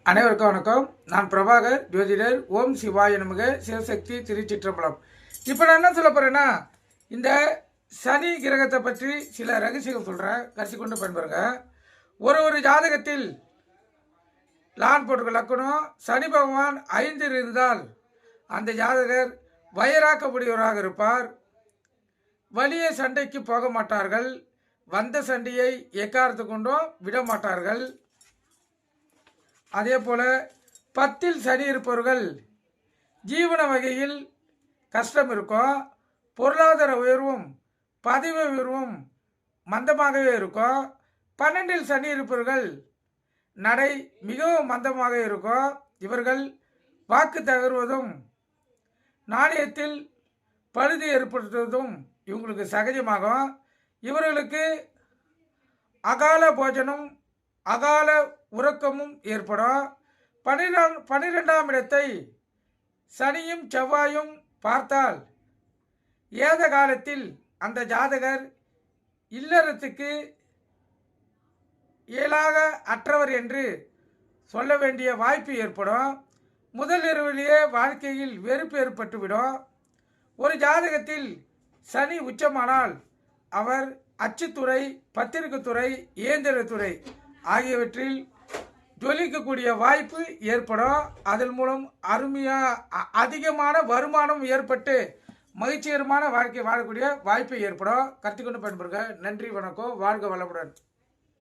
அனைவருக்கும் வணக்கம். நான் பிரபாகர் ஜோதிடர். ஓம் சிவாய நமக. சிவசக்தி திருச்சிற்றம்பலம். இப்போ நான் என்ன சொல்ல போகிறேன்னா, இந்த சனி கிரகத்தை பற்றி சில ரகசியம் சொல்கிறேன், கருத்து கொண்டு பயன்பெறுங்க. ஒரு ஜாதகத்தில் லான் போட்டுக்க லக்கணம் சனி பகவான் 5 இருந்தால் அந்த ஜாதகர் வயராக்கக்கூடியவராக இருப்பார். வலிய சண்டைக்கு போக மாட்டார்கள். வந்த சண்டையை எக்காரத்து கொண்டும் விட மாட்டார்கள். அதே போல் 10ல் சனி இருப்பவர்கள் ஜீவன வகையில் கஷ்டம் இருக்கும். பொருளாதார உயர்வும் பதவி உயர்வும் மந்தமாகவே இருக்கும். 12ல் சனி இருப்பவர்கள் நடை மிகவும் மந்தமாக இருக்கும். இவர்கள் வாக்கு தகர்வதும் நாணயத்தில் பழுது ஏற்படுத்துவதும் இவங்களுக்கு சகஜமாகும். இவர்களுக்கு அகால போஜனம் அகால உறக்கமும் ஏற்படும். 12ஆம் இடத்தை சனியும் செவ்வாயும் பார்த்தால் ஏத காலத்தில் அந்த ஜாதகர் இல்லறத்துக்கு இயலாக அற்றவர் என்று சொல்ல வேண்டிய வாய்ப்பு ஏற்படும். முதல் இரவிலேயே வாழ்க்கையில் வெறுப்பு ஏற்பட்டுவிடும். ஒரு ஜாதகத்தில் சனி உச்சமானால் அவர் அச்சுத்துறை, பத்திரிகைத்துறை, இயந்திரத்துறை ஆகியவற்றில் ஜொலிக்கக்கூடிய வாய்ப்பு ஏற்படும். அதன் மூலம் அதிகமான வருமானம் ஏற்பட்டு மகிழ்ச்சிகரமான வாழ்க்கை வாழக்கூடிய வாய்ப்பு ஏற்படும். கற்றுக்கொண்டு பயன்படுங்க. நன்றி, வணக்கம். வாழ்க வளமுடன்.